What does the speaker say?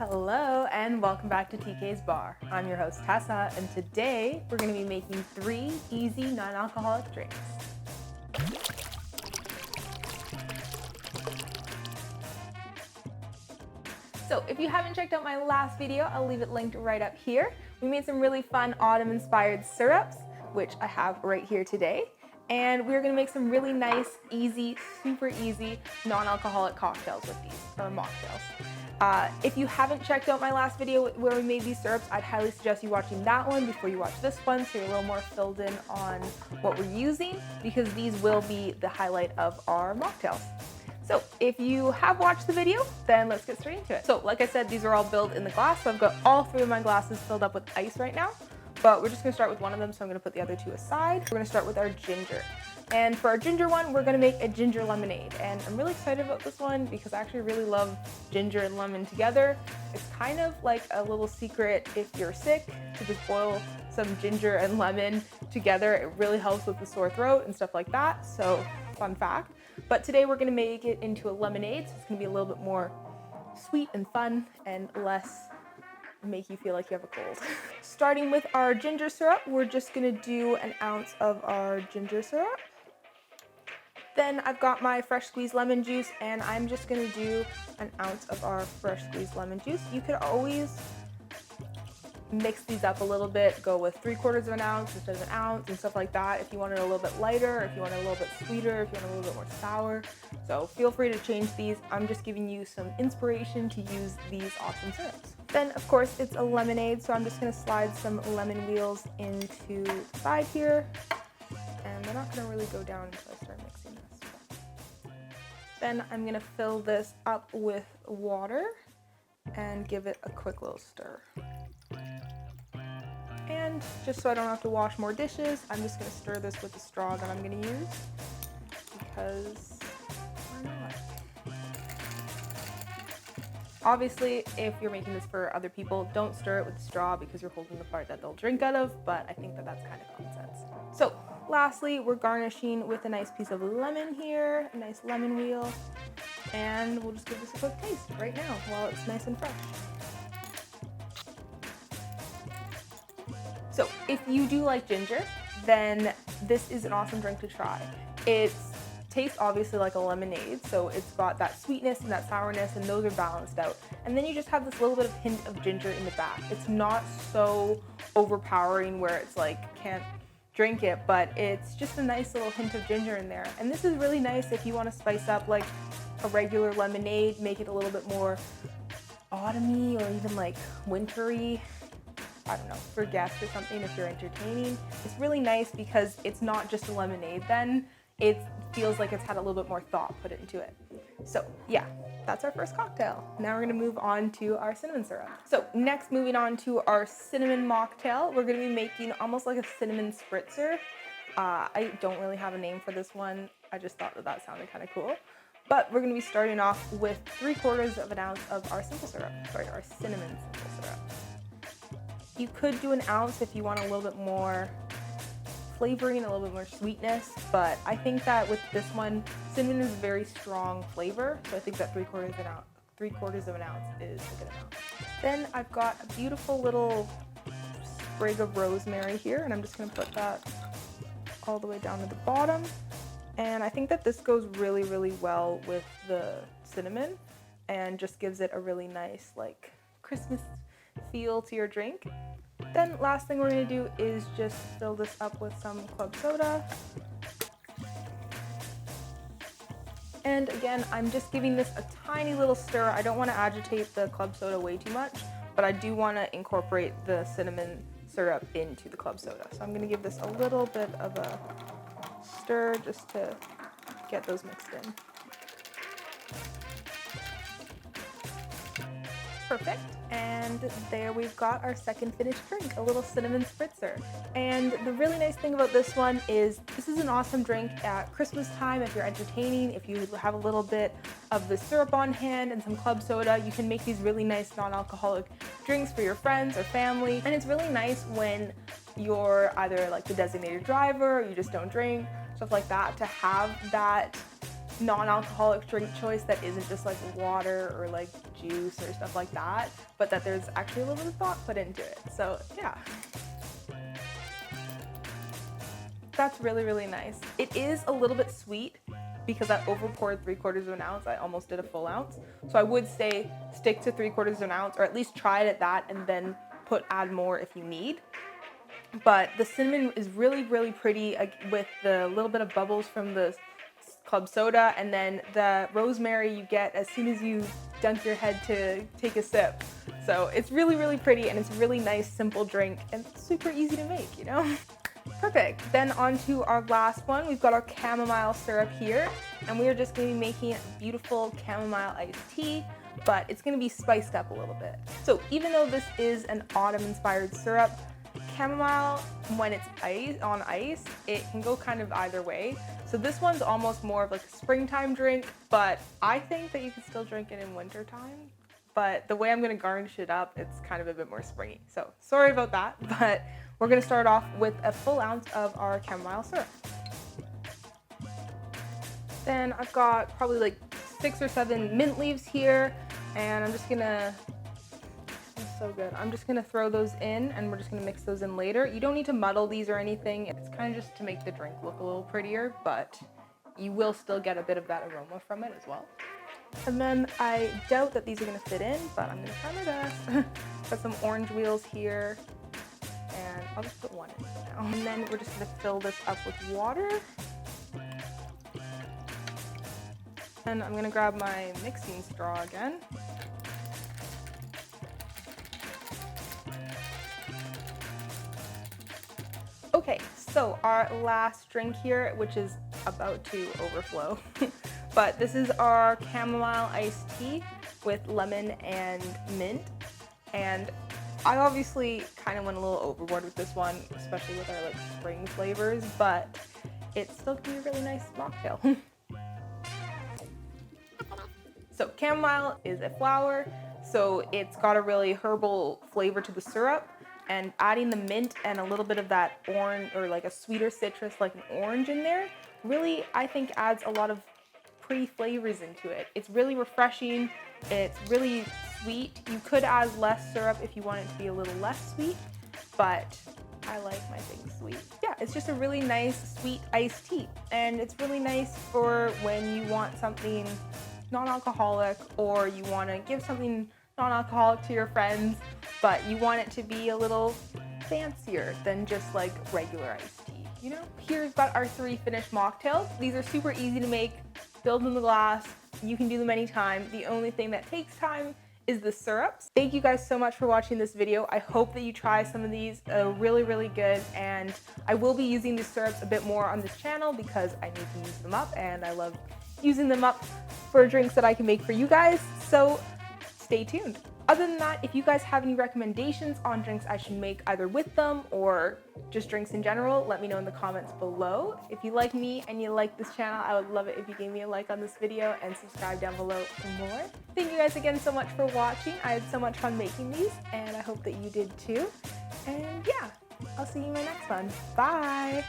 Hello and welcome back to TK's Bar. I'm your host Tessa, and today we're going to be making 3 easy non-alcoholic drinks. So if you haven't checked out my last video, I'll leave it linked right up here. We made some really fun autumn-inspired syrups, which I have right here today. And we're going to make some really nice, easy, super easy non-alcoholic cocktails with these, or mocktails. If you haven't checked out my last video where we made these syrups, I'd highly suggest you watching that one before you watch this one, so you're a little more filled in on what we're using, because these will be the highlight of our mocktails. So if you have watched the video, then let's get straight into it. So like I said, these are all filled in the glass, so I've got all 3 of my glasses filled up with ice right now, but we're just gonna start with one of them, so I'm gonna put the other 2 aside. We're gonna start with our ginger. And for our ginger one, we're gonna make a ginger lemonade. And I'm really excited about this one because I actually really love ginger and lemon together. It's kind of like a little secret if you're sick to just boil some ginger and lemon together. It really helps with the sore throat and stuff like that. So fun fact. But today we're gonna make it into a lemonade. So it's gonna be a little bit more sweet and fun and less make you feel like you have a cold. Starting with our ginger syrup, we're just gonna do an ounce of our ginger syrup. Then I've got my fresh squeezed lemon juice, and I'm just gonna do an ounce of our fresh squeezed lemon juice. You could always mix these up a little bit, go with 3/4 of an ounce instead of an ounce and stuff like that if you want it a little bit lighter, or if you want it a little bit sweeter, if you want it a little bit more sour. So feel free to change these. I'm just giving you some inspiration to use these awesome syrups. Then of course it's a lemonade, so I'm just gonna slide some lemon wheels into the side here. And they're not gonna really go down until I start mixing this. Then I'm gonna fill this up with water and give it a quick little stir. And just so I don't have to wash more dishes, I'm just gonna stir this with the straw that I'm gonna use, because why not? Obviously, if you're making this for other people, don't stir it with the straw because you're holding the part that they'll drink out of, but I think that that's kind of common sense. So lastly, we're garnishing with a nice piece of lemon here, a nice lemon wheel, and we'll just give this a quick taste right now while it's nice and fresh. So if you do like ginger, then this is an awesome drink to try. It tastes obviously like a lemonade, so it's got that sweetness and that sourness, and those are balanced out. And then you just have this little bit of hint of ginger in the back. It's not so overpowering where it's like can't drink it, but it's just a nice little hint of ginger in there. And this is really nice if you want to spice up like a regular lemonade, make it a little bit more autumny or even like wintry. I don't know, for guests or something if you're entertaining. It's really nice because it's not just a lemonade then. It feels like it's had a little bit more thought put into it. So yeah, that's our first cocktail. Now we're gonna move on to our cinnamon syrup. So next, moving on to our cinnamon mocktail, we're gonna be making almost like a cinnamon spritzer. I don't really have a name for this one. I just thought that that sounded kind of cool. But we're gonna be starting off with 3/4 of an ounce of our simple syrup, sorry, our cinnamon simple syrup. You could do an ounce if you want a little bit more flavoring, a little bit more sweetness, but I think that with this one, cinnamon is a very strong flavor, so I think that 3/4 of an ounce is a good amount. Then I've got a beautiful little sprig of rosemary here, and I'm just gonna put that all the way down to the bottom. And I think that this goes really, really well with the cinnamon and just gives it a really nice like Christmas feel to your drink. Then last thing we're gonna do is just fill this up with some club soda. And again, I'm just giving this a tiny little stir. I don't wanna agitate the club soda way too much, but I do wanna incorporate the cinnamon syrup into the club soda. So I'm gonna give this a little bit of a stir just to get those mixed in. Perfect. And there we've got our second finished drink, a little cinnamon spritzer. And the really nice thing about this one is this is an awesome drink at Christmas time if you're entertaining. If you have a little bit of the syrup on hand and some club soda, you can make these really nice non-alcoholic drinks for your friends or family. And it's really nice when you're either like the designated driver or you just don't drink, stuff like that, to have that non-alcoholic drink choice that isn't just like water or like juice or stuff like that, but that there's actually a little bit of thought put into it. So yeah. That's really, really nice. It is a little bit sweet because I over poured 3/4 of an ounce. I almost did a full ounce. So I would say stick to 3/4 of an ounce, or at least try it at that and then add more if you need. But the cinnamon is really, really pretty with the little bit of bubbles from the club soda, and then the rosemary you get as soon as you dunk your head to take a sip. So it's really, really pretty, and it's a really nice, simple drink, and super easy to make, you know? Perfect. Then on to our last one. We've got our chamomile syrup here, and we are just going to be making beautiful chamomile iced tea, but it's going to be spiced up a little bit. So even though this is an autumn-inspired syrup, chamomile, when it's on ice, it can go kind of either way. So this one's almost more of like a springtime drink, but I think that you can still drink it in wintertime. But the way I'm going to garnish it up, it's kind of a bit more springy. So sorry about that, but we're going to start off with a full ounce of our chamomile syrup. Then I've got probably like 6 or 7 mint leaves here, and I'm just going to, so good. I'm just gonna throw those in, and we're just gonna mix those in later. You don't need to muddle these or anything. It's kind of just to make the drink look a little prettier, but you will still get a bit of that aroma from it as well. And then I doubt that these are gonna fit in, but I'm gonna try my best. Got some orange wheels here, and I'll just put one in now. And then we're just gonna fill this up with water. And I'm gonna grab my mixing straw again. Okay, so our last drink here, which is about to overflow, but this is our chamomile iced tea with lemon and mint. And I obviously kind of went a little overboard with this one, especially with our like spring flavors, but it's still gonna be a really nice mocktail. So chamomile is a flower, so it's got a really herbal flavor to the syrup. And adding the mint and a little bit of that orange, or like a sweeter citrus like an orange in there, really I think adds a lot of pretty flavors into it. It's really refreshing, it's really sweet. You could add less syrup if you want it to be a little less sweet, but I like my things sweet. Yeah, it's just a really nice sweet iced tea, and it's really nice for when you want something non-alcoholic, or you want to give something non-alcoholic to your friends, but you want it to be a little fancier than just like regular iced tea, you know? Here we've got our 3 finished mocktails. These are super easy to make, filled in the glass. You can do them anytime. The only thing that takes time is the syrups. Thank you guys so much for watching this video. I hope that you try some of these. Really, really good. And I will be using these syrups a bit more on this channel because I need to use them up, and I love using them up for drinks that I can make for you guys. So stay tuned. Other than that, if you guys have any recommendations on drinks I should make either with them or just drinks in general, let me know in the comments below. If you like me and you like this channel, I would love it if you gave me a like on this video and subscribe down below for more. Thank you guys again so much for watching. I had so much fun making these, and I hope that you did too. And yeah, I'll see you in my next one. Bye!